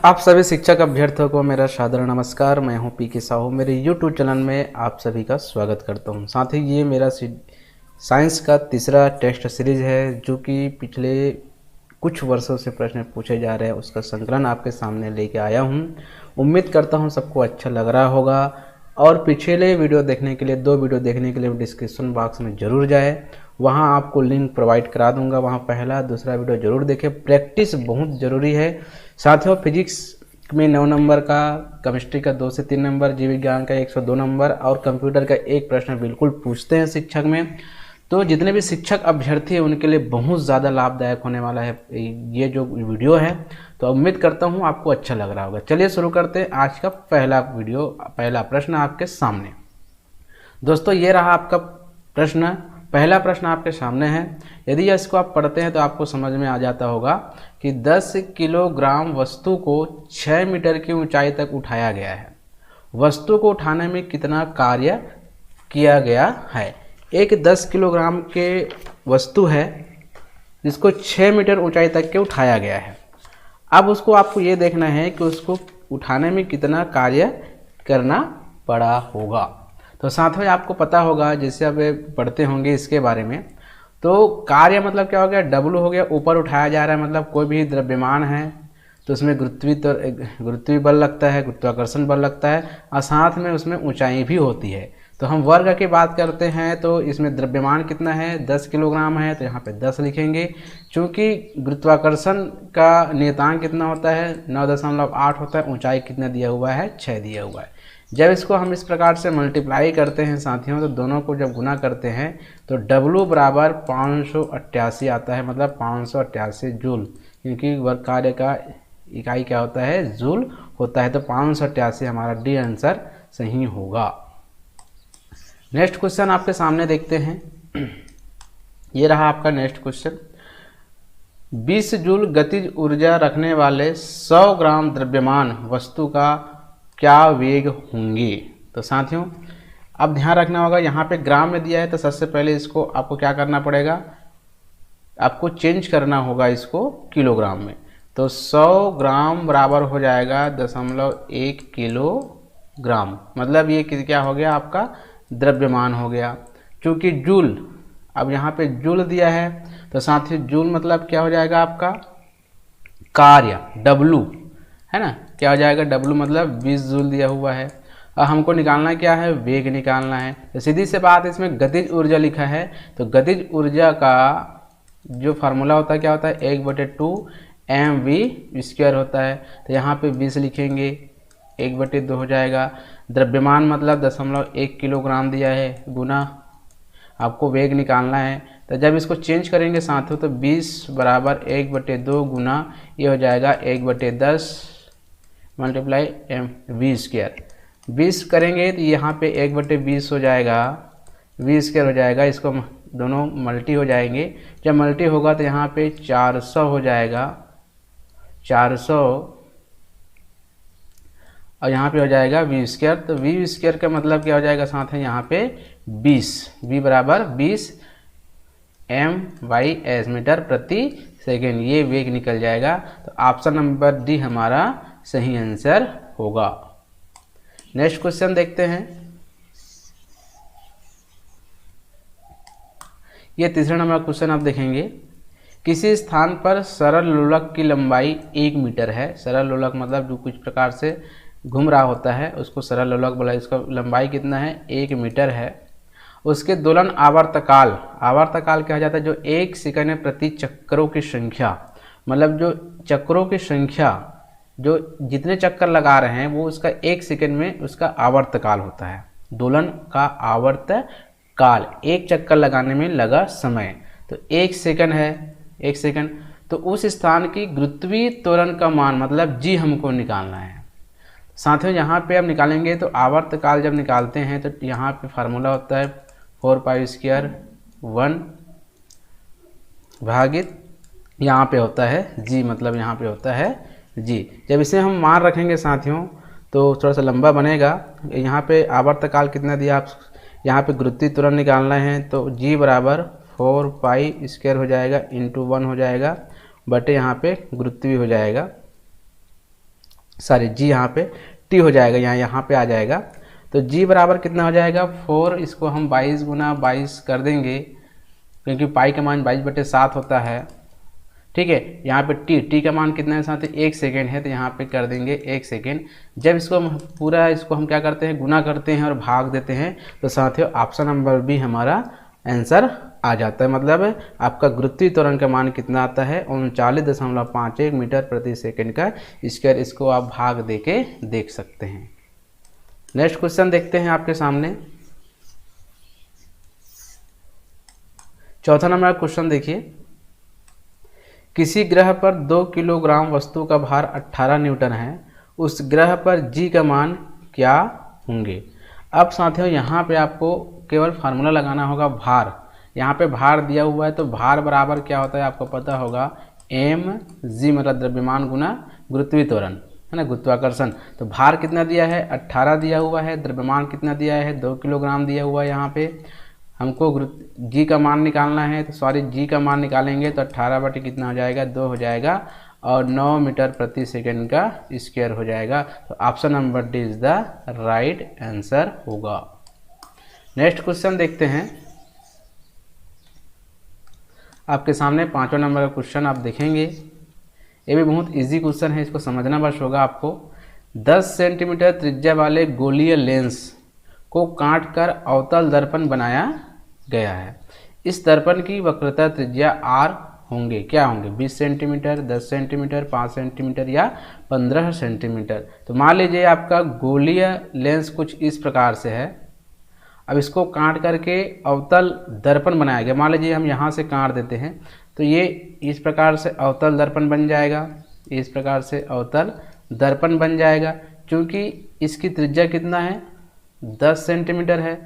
आप सभी शिक्षक अभ्यर्थियों को मेरा सादर नमस्कार। मैं हूं पी के साहू। मेरे यूट्यूब चैनल में आप सभी का स्वागत करता हूं। साथ ही ये मेरा साइंस का तीसरा टेस्ट सीरीज है, जो कि पिछले कुछ वर्षों से प्रश्न पूछे जा रहे हैं, उसका संकलन आपके सामने लेके आया हूं। उम्मीद करता हूं सबको अच्छा लग रहा होगा। और पिछले वीडियो देखने के लिए, 2 वीडियो देखने के लिए डिस्क्रिप्शन बॉक्स में ज़रूर जाए, वहां आपको लिंक प्रोवाइड करा दूंगा। वहां पहला दूसरा वीडियो जरूर देखें। प्रैक्टिस बहुत ज़रूरी है साथियों। फिजिक्स में 9 नंबर का, केमिस्ट्री का 2 से 3 नंबर, जीव विज्ञान का 102 नंबर और कंप्यूटर का एक प्रश्न बिल्कुल पूछते हैं शिक्षक में। तो जितने भी शिक्षक अभ्यर्थी हैं उनके लिए बहुत ज़्यादा लाभदायक होने वाला है ये जो वीडियो है। तो उम्मीद करता हूँ आपको अच्छा लग रहा होगा। चलिए शुरू करते हैं आज का पहला प्रश्न आपके सामने। दोस्तों ये रहा आपका प्रश्न। पहला प्रश्न आपके सामने है। यदि इसको आप पढ़ते हैं तो आपको समझ में आ जाता होगा कि 10 किलोग्राम वस्तु को 6 मीटर की ऊंचाई तक उठाया गया है। वस्तु को उठाने में कितना कार्य किया गया है। एक 10 किलोग्राम के वस्तु है जिसको 6 मीटर ऊंचाई तक के उठाया गया है। अब उसको आपको ये देखना है कि उसको उठाने में कितना कार्य करना पड़ा होगा। तो साथ में आपको पता होगा, जैसे अब पढ़ते होंगे इसके बारे में, तो कार्य मतलब क्या हो गया, डब्लू हो गया, ऊपर उठाया जा रहा है। मतलब कोई भी द्रव्यमान है तो उसमें गुरुत्वीय बल लगता है, गुरुत्वाकर्षण बल लगता है, और साथ में उसमें ऊंचाई भी होती है। तो हम वर्ग की बात करते हैं तो इसमें द्रव्यमान कितना है, 10 किलोग्राम है, तो यहाँ पे 10 लिखेंगे। चूँकि गुरुत्वाकर्षण का नियतांक कितना होता है, 9.8 होता है। ऊंचाई कितना दिया हुआ है, 6 दिया हुआ है। जब इसको हम इस प्रकार से मल्टीप्लाई करते हैं साथियों, तो दोनों को जब गुना करते हैं तो W बराबर 588 आता है। मतलब 588 जूल, क्योंकि वर्ग कार्य का इकाई क्या होता है, जूल होता है। तो 588 हमारा डी आंसर सही होगा। नेक्स्ट क्वेश्चन आपके सामने देखते हैं। ये रहा आपका नेक्स्ट क्वेश्चन। 20 जूल गतिज ऊर्जा रखने वाले 100 ग्राम द्रव्यमान वस्तु का क्या वेग होंगे। तो साथियों अब ध्यान रखना होगा, यहाँ पे ग्राम में दिया है तो सबसे पहले इसको आपको क्या करना पड़ेगा, आपको चेंज करना होगा इसको किलोग्राम में। तो 100 ग्राम बराबर हो जाएगा 0.1 किलोग्राम। मतलब ये क्या हो गया, आपका द्रव्यमान हो गया। चूँकि जूल, अब यहाँ पे जूल दिया है तो साथ जूल मतलब क्या हो जाएगा, आपका कार्य डब्लू है ना, क्या हो जाएगा, डब्लू मतलब 20 जूल दिया हुआ है। और हमको निकालना क्या है, वेग निकालना है। तो सीधी से बात, इसमें गतिज ऊर्जा लिखा है तो गतिज ऊर्जा का जो फार्मूला होता है क्या होता है, 1/2 mv² होता है। तो यहाँ पे 20 लिखेंगे, 1/2 हो जाएगा। द्रव्यमान मतलब 0.1 किलोग्राम दिया है, गुना आपको वेग निकालना है। तो जब इसको चेंज करेंगे साथियों तो 20 बराबर 1/2 गुना ये हो जाएगा 1/10 मल्टीप्लाई v²। 20 करेंगे तो यहाँ पे 1/20 हो जाएगा, v² हो जाएगा। इसको दोनों मल्टी हो जाएंगे। जब मल्टी होगा तो यहाँ पे 400 हो जाएगा, 400, और यहाँ पे हो जाएगा v²। तो v² का मतलब क्या हो जाएगा साथ है, यहाँ पे 20, v बराबर 20 m/s मीटर प्रति सेकेंड, ये वेग निकल जाएगा। तो ऑप्शन नंबर डी हमारा सही आंसर होगा। नेक्स्ट क्वेश्चन देखते हैं। ये तीसरा नंबर क्वेश्चन आप देखेंगे। किसी स्थान पर सरल लोलक की लंबाई 1 मीटर है। सरल लोलक मतलब जो कुछ प्रकार से घूम रहा होता है उसको सरल लोलक बोला। इसका लंबाई कितना है, 1 मीटर है। उसके दोलन आवर्तकाल, आवर्तकाल क्या हो जाता है, जो 1 सेकंड में प्रति चक्करों की संख्या, मतलब जो चक्करों की संख्या, जो जितने चक्कर लगा रहे हैं वो उसका 1 सेकंड में उसका आवर्तकाल होता है। दोलन का आवर्तकाल, एक चक्कर लगाने में लगा समय। तो 1 सेकंड है, 1 सेकंड। तो उस स्थान की गुरुत्वीय त्वरण का मान मतलब जी हमको निकालना है। साथियों यहाँ पे अब निकालेंगे तो आवर्तकाल जब निकालते हैं तो यहाँ पे फार्मूला होता है 4π² 1 भागित यहाँ पे होता है जी, मतलब यहाँ पे होता है जी। जब इसे हम मान रखेंगे साथियों तो थोड़ा सा लंबा बनेगा। यहाँ पे आवर्तकाल कितना दिया, आप यहाँ पे गुरुत्वीय त्वरण निकालना है तो जी बराबर 4π² हो जाएगा, × 1 हो जाएगा, बटे यहाँ पे गुरुत्वीय हो जाएगा। सॉरी जी यहाँ पे टी हो जाएगा, यहाँ पे आ जाएगा। तो जी बराबर कितना हो जाएगा 4, इसको हम 22 गुना 22 कर देंगे क्योंकि पाई का मान 22/7 होता है। ठीक है, यहाँ पे टी का मान कितना है साथ ही 1 सेकेंड है, तो यहाँ पे कर देंगे 1 सेकेंड। जब इसको हम पूरा इसको हम क्या करते हैं गुना करते हैं और भाग देते हैं तो साथियों ऑप्शन नंबर बी हमारा आंसर आ जाता है। मतलब आपका गुरुत्वीय त्वरण का मान कितना आता है 39.51 मीटर प्रति सेकंड का स्क्वायर। इसको आप भाग दे के देख सकते हैं। नेक्स्ट क्वेश्चन देखते हैं आपके सामने। चौथा नंबर क्वेश्चन देखिए, किसी ग्रह पर 2 किलोग्राम वस्तु का भार 18 न्यूटन है, उस ग्रह पर जी का मान क्या होंगे। अब साथियों यहाँ पे आपको केवल फार्मूला लगाना होगा भार। यहाँ पे भार दिया हुआ है तो भार बराबर क्या होता है आपको पता होगा mg मतलब द्रव्यमान गुना गुरुत्वीय त्वरण है ना, गुरुत्वाकर्षण। तो भार कितना दिया है 18 दिया हुआ है, द्रव्यमान कितना दिया है 2 किलोग्राम दिया हुआ है। यहाँ पे हमको जी का मान निकालना है, तो सॉरी जी का मान निकालेंगे तो 18 बटे कितना हो जाएगा 2 हो जाएगा और 9 मीटर प्रति सेकंड का स्क्वायर हो जाएगा। तो option number D is the right answer होगा। नेक्स्ट क्वेश्चन देखते हैं आपके सामने। 5वां नंबर का क्वेश्चन आप देखेंगे, ये भी बहुत इजी क्वेश्चन है, इसको समझना बस होगा आपको। 10 सेंटीमीटर त्रिज्या वाले गोलीय लेंस को काटकर अवतल दर्पण बनाया गया है। इस दर्पण की वक्रता त्रिज्या r होंगे, क्या होंगे 20 सेंटीमीटर, 10 सेंटीमीटर, 5 सेंटीमीटर या 15 सेंटीमीटर। तो मान लीजिए आपका गोलीय लेंस कुछ इस प्रकार से है। अब इसको काट करके अवतल दर्पण बनाया गया। मान लीजिए हम यहाँ से काट देते हैं तो ये इस प्रकार से अवतल दर्पण बन जाएगा, इस प्रकार से अवतल दर्पण बन जाएगा। क्योंकि इसकी त्रिज्या कितना है 10 सेंटीमीटर है,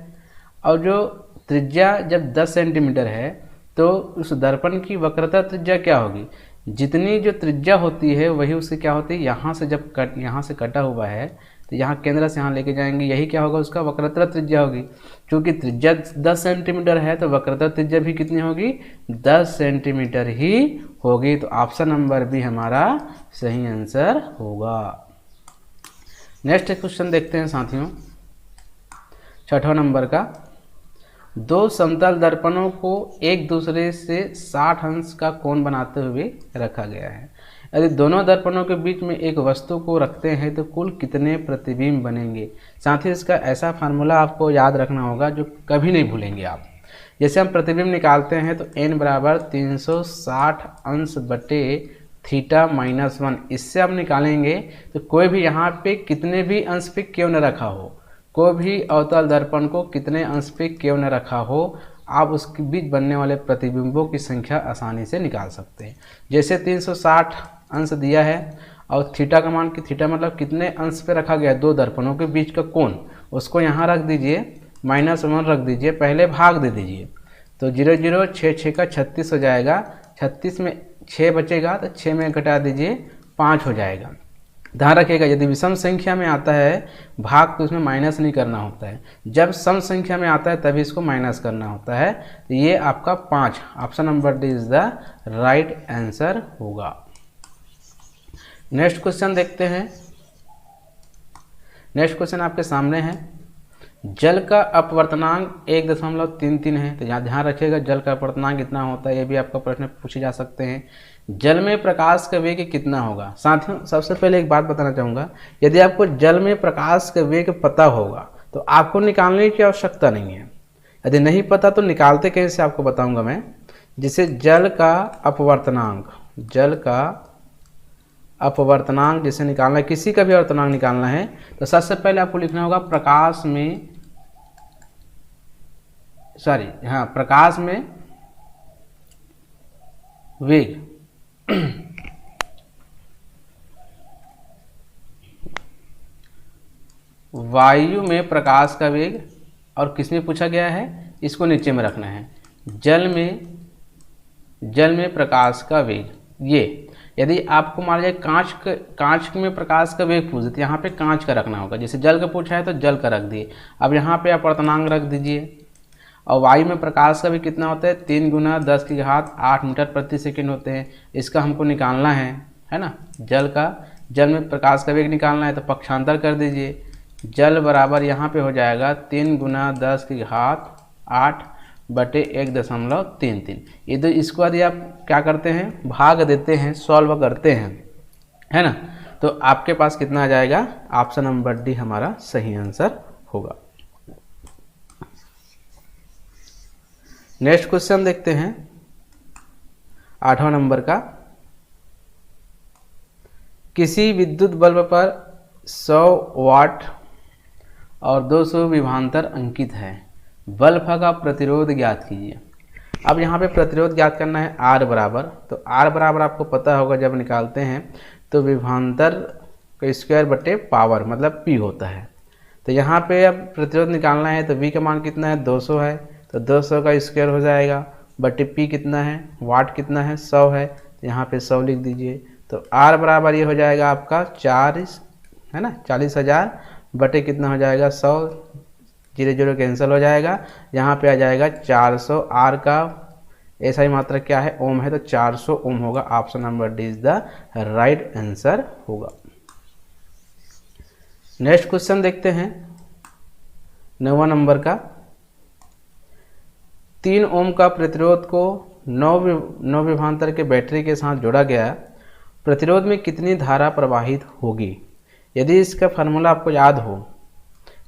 और जो त्रिज्या जब 10 सेंटीमीटर है तो उस दर्पण की वक्रता त्रिज्या क्या होगी, जितनी जो त्रिज्या होती है वही उसकी क्या होती है, यहाँ से जब यहाँ से कटा हुआ है तो यहाँ केंद्र से यहाँ लेके जाएंगे, यही क्या होगा उसका वक्रता त्रिज्या होगी। क्योंकि त्रिज्या 10 सेंटीमीटर है तो वक्रता त्रिज्या भी कितनी होगी 10 सेंटीमीटर ही होगी। तो ऑप्शन नंबर बी हमारा सही आंसर होगा। नेक्स्ट क्वेश्चन देखते हैं साथियों, 6वां नंबर का। 2 समतल दर्पणों को एक दूसरे से 60 अंश का कोण बनाते हुए रखा गया है। यदि दोनों दर्पणों के बीच में एक वस्तु को रखते हैं तो कुल कितने प्रतिबिंब बनेंगे। साथ ही इसका ऐसा फार्मूला आपको याद रखना होगा जो कभी नहीं भूलेंगे आप। जैसे हम प्रतिबिंब निकालते हैं तो n बराबर 360 अंश बटे थीटा माइनस 1, इससे हम निकालेंगे। तो कोई भी यहाँ पे कितने भी अंश पे क्यों न रखा हो, कोई भी अवतल दर्पण को कितने अंश पे क्यों न रखा हो, आप उसके बीच बनने वाले प्रतिबिंबों की संख्या आसानी से निकाल सकते हैं। जैसे 360 अंश दिया है और थीटा का मान, की थीटा मतलब कितने अंश पे रखा गया, 2 दर्पणों के बीच का कोण, उसको यहाँ रख दीजिए -1 रख दीजिए, पहले भाग दे दीजिए। तो 0 0 6 6 का 36 हो जाएगा, 36 में 6 बचेगा तो 6 में घटा दीजिए 5 हो जाएगा। ध्यान रखिएगा यदि विषम संख्या में आता है भाग तो उसमें माइनस नहीं करना होता है, जब सम संख्या में आता है तभी इसको माइनस करना होता है। तो ये आपका 5, option number D is the right answer होगा। नेक्स्ट क्वेश्चन देखते हैं। नेक्स्ट क्वेश्चन आपके सामने है, जल का अपवर्तनांक 1.33 है। तो यहाँ ध्यान रखिएगा जल का अपवर्तनांक कितना होता है, ये भी आपका प्रश्न पूछे जा सकते हैं। जल में प्रकाश का वेग कितना होगा। साथियों सबसे पहले एक बात बताना चाहूँगा, यदि आपको जल में प्रकाश का वेग पता होगा तो आपको निकालने की आवश्यकता नहीं है। यदि नहीं पता तो निकालते कैसे आपको बताऊँगा मैं। जैसे जल का अपवर्तनांक, जल का अपवर्तनांक जैसे निकालना है, किसी का भी अपवर्तनांक निकालना है तो सबसे पहले आपको लिखना होगा प्रकाश में, प्रकाश में वेग वायु में प्रकाश का वेग, और किसमें पूछा गया है, इसको नीचे में रखना है, जल में प्रकाश का वेग। ये यदि आपको मान लीजिए कांच में प्रकाश का वेग पूछ तो यहाँ पे कांच का रखना होगा। जैसे जल का पूछा है तो जल का रख दिए, अब यहाँ पे अपवर्तनांक रख दीजिए। और वायु में प्रकाश का भी कितना होता है 3 × 10⁸ मीटर प्रति सेकंड होते हैं, इसका हमको निकालना है ना। जल का जल में प्रकाश का वेग निकालना है तो पक्षांतर कर दीजिए। जल बराबर यहाँ पे हो जाएगा 3 × 10 की घात 8 बटे 1.33। ये तो इसको यदि आप क्या करते हैं, भाग देते हैं, सॉल्व करते हैं, है ना, तो आपके पास कितना आ जाएगा, ऑप्शन नंबर डी हमारा सही आंसर होगा। नेक्स्ट क्वेश्चन देखते हैं 8वां नंबर का। किसी विद्युत बल्ब पर 100 वाट और 200 विभवांतर अंकित है, बल्ब का प्रतिरोध ज्ञात कीजिए। अब यहाँ पे प्रतिरोध ज्ञात करना है R बराबर, तो R बराबर आपको पता होगा जब निकालते हैं तो विभवांतर का स्क्वायर बटे पावर मतलब P होता है। तो यहाँ पे अब प्रतिरोध निकालना है तो V का मान कितना है, 200 है, तो 200 का स्क्वायर हो जाएगा बटे P कितना है, वाट कितना है, 100 है, तो यहाँ पे 100 लिख दीजिए। तो R बराबर ये हो जाएगा आपका 40, है ना, 40,000 बटे कितना हो जाएगा 100, 0 0 कैंसिल हो जाएगा, यहाँ पे आ जाएगा 400। R का ऐसा ही मात्रा क्या है, ओम है, तो 400 ओम होगा। Option number D is the right answer होगा। नेक्स्ट क्वेश्चन देखते हैं 9वां नंबर का। 3 ओम का प्रतिरोध को 9 विभवांतर के बैटरी के साथ जोड़ा गया, प्रतिरोध में कितनी धारा प्रवाहित होगी। यदि इसका फार्मूला आपको याद हो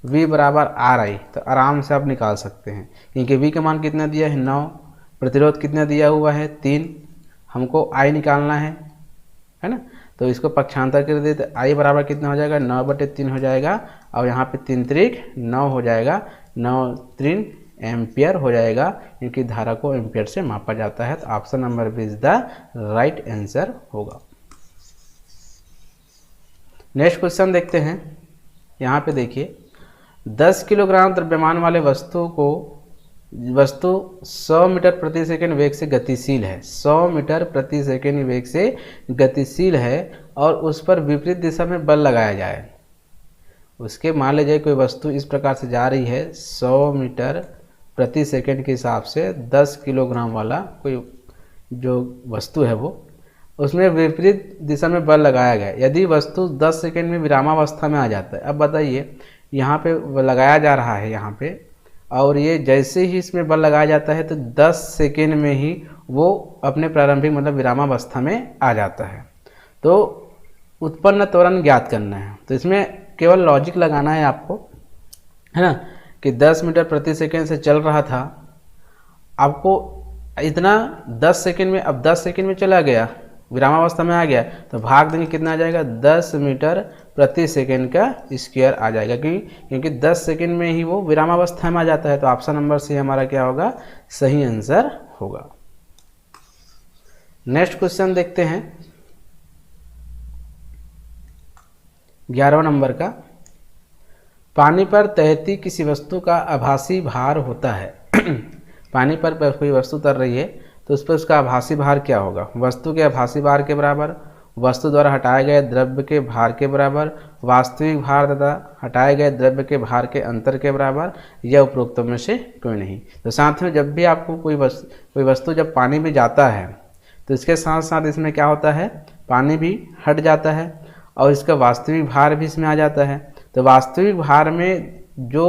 V बराबर RI, तो आराम से आप निकाल सकते हैं, क्योंकि V का मान कितना दिया है 9, प्रतिरोध कितना दिया हुआ है 3, हमको I निकालना है ना, तो इसको पक्षांतर कर देते, I बराबर कितना हो जाएगा 9 बटे 3 हो जाएगा, और यहाँ पे 3 त्रिक 9 हो जाएगा, 9 3 एम्पियर हो जाएगा, क्योंकि धारा को एम्पियर से मापा जाता है। तो option number B is the right answer होगा। नेक्स्ट क्वेश्चन देखते हैं, यहाँ पे देखिए 10 किलोग्राम द्रव्यमान वाले वस्तु 100 मीटर प्रति सेकंड वेग से गतिशील है, 100 मीटर प्रति सेकंड वेग से गतिशील है, और उस पर विपरीत दिशा में बल लगाया जाए। उसके मान लीजिए कोई वस्तु इस प्रकार से जा रही है 100 मीटर प्रति सेकंड के हिसाब से 10 किलोग्राम वाला कोई जो वस्तु है वो, उसमें विपरीत दिशा में बल लगाया गया। यदि वस्तु 10 सेकंड में विरामावस्था में आ जाता है, अब बताइए यहाँ पे लगाया जा रहा है यहाँ पे, और ये जैसे ही इसमें बल लगाया जाता है तो 10 सेकंड में ही वो अपने प्रारंभिक मतलब विरामावस्था में आ जाता है। तो उत्पन्न त्वरण ज्ञात करना है, तो इसमें केवल लॉजिक लगाना है आपको, है ना, कि 10 मीटर प्रति सेकंड से चल रहा था, आपको इतना 10 सेकंड में, अब 10 सेकंड में चला गया, विरामावस्था में आ गया, तो भाग देंगे कितना आ जाएगा 10 मीटर प्रति सेकंड का स्क्वायर आ जाएगा, क्योंकि 10 सेकंड में ही वो विरामावस्था में आ जाता है। तो ऑप्शन नंबर सी हमारा क्या होगा, सही आंसर होगा। नेक्स्ट क्वेश्चन देखते हैं 11वां नंबर का। पानी पर तैरती किसी वस्तु का आभासी भार होता है पानी पर कोई वस्तु तैर रही है तो उस पर उसका आभासी भार क्या होगा, वस्तु के आभासी भार के बराबर, वस्तु द्वारा हटाए गए द्रव्य के भार के बराबर, वास्तविक भार तथा हटाए गए द्रव्य के भार के अंतर के बराबर, या उपरोक्तों में से कोई नहीं। तो साथ में जब भी आपको कोई वस्तु जब पानी में जाता है तो इसके साथ साथ इसमें क्या होता है, पानी भी हट जाता है और इसका वास्तविक भार भी इसमें आ जाता है। तो वास्तविक भार में जो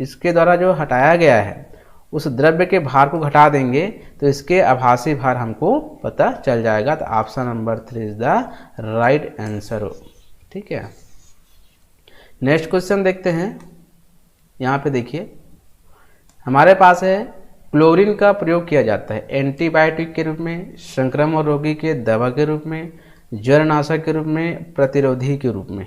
इसके द्वारा जो हटाया गया है उस द्रव्य के भार को घटा देंगे तो इसके आभासी भार हमको पता चल जाएगा। तो option number 3 is the right answer. ठीक है, नेक्स्ट क्वेश्चन देखते हैं। यहाँ पे देखिए हमारे पास है क्लोरीन का प्रयोग किया जाता है एंटीबायोटिक के रूप में, संक्रमण रोगी के दवा के रूप में, जरनाशक के रूप में, प्रतिरोधी के रूप में।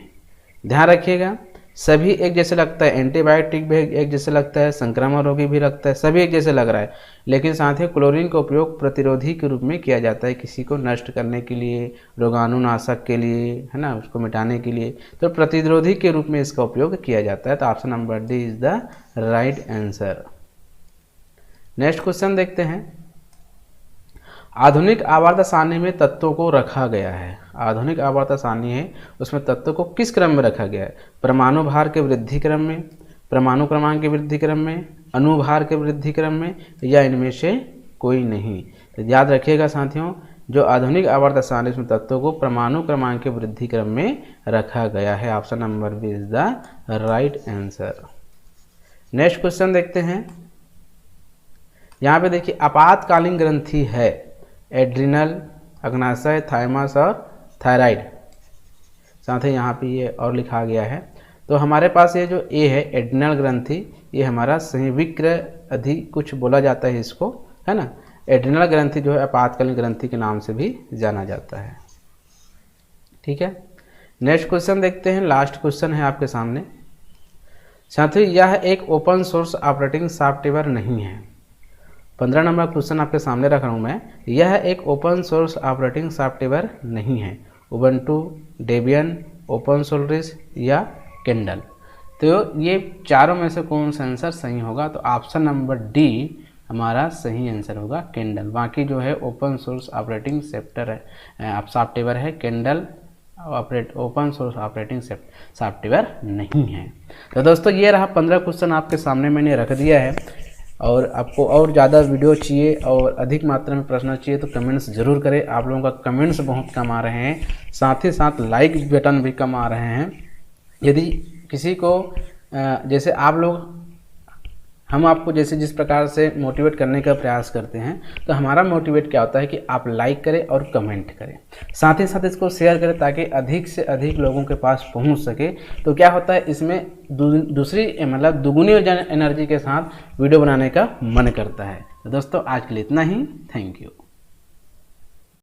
ध्यान रखिएगा सभी एक जैसे लगता है, एंटीबायोटिक भी एक जैसे लगता है, संक्रमण रोगी भी लगता है, सभी एक जैसे लग रहा है, लेकिन साथ ही क्लोरीन का उपयोग प्रतिरोधी के रूप में किया जाता है, किसी को नष्ट करने के लिए, रोगाणुनाशक के लिए, है ना, उसको मिटाने के लिए, तो प्रतिरोधी के रूप में इसका उपयोग किया जाता है। तो option number D is the right answer. Next question देखते हैं। आधुनिक आवर्त सारणी में तत्वों को रखा गया है, आधुनिक आवर्त सारणी है उसमें तत्वों को किस क्रम में रखा गया है, परमाणु भार के वृद्धि क्रम में, परमाणु क्रमांक के वृद्धि क्रम में, अणुभार के वृद्धि क्रम में, या इनमें से कोई नहीं। तो याद रखिएगा साथियों, जो आधुनिक आवर्त सारणी में तत्वों को परमाणु क्रमांक के वृद्धि क्रम में रखा गया है। Option number B is the right answer. Next question देखते हैं। यहाँ पे देखिए आपातकालीन ग्रंथि है एड्रिनल, अग्नाशय, थाइमस और थायराइड। साथ ही यहाँ पे ये और लिखा गया है। तो हमारे पास ये जो ए है एड्रिनल ग्रंथि, ये हमारा संविक्र अधि कुछ बोला जाता है इसको, है ना। एड्रिनल ग्रंथि जो है आपातकालीन ग्रंथि के नाम से भी जाना जाता है। ठीक है, नेक्स्ट क्वेश्चन देखते हैं। लास्ट क्वेश्चन है आपके सामने। साथियों यह एक ओपन सोर्स ऑपरेटिंग सॉफ्टवेयर नहीं है। 15 नंबर क्वेश्चन आपके सामने रख रहा हूँ मैं। यह एक ओपन सोर्स ऑपरेटिंग सॉफ्टवेयर नहीं है। उबंटू, डेबियन, ओपन सोलरिस या किंडल। तो ये चारों में से कौन सा आंसर सही होगा? तो ऑप्शन नंबर डी हमारा सही आंसर होगा, किंडल। बाकी जो है ओपन सोर्स ऑपरेटिंग सॉफ्टवेयर है, Kindle open source operating software नहीं है। तो दोस्तों ये रहा 15 क्वेश्चन आपके सामने मैंने रख दिया है। और आपको और ज़्यादा वीडियो चाहिए और अधिक मात्रा में प्रश्न चाहिए तो कमेंट्स जरूर करें। आप लोगों का कमेंट्स बहुत कम आ रहे हैं, साथ ही साथ लाइक बटन भी कम आ रहे हैं। यदि किसी को जैसे आप लोग हम आपको जैसे जिस प्रकार से मोटिवेट करने का प्रयास करते हैं, तो हमारा मोटिवेट क्या होता है कि आप लाइक करें और कमेंट करें, साथ ही साथ इसको शेयर करें ताकि अधिक से अधिक लोगों के पास पहुंच सके। तो क्या होता है इसमें दूसरी मतलब दुगुनी एनर्जी के साथ वीडियो बनाने का मन करता है। तो दोस्तों आज के लिए इतना ही। Thank you.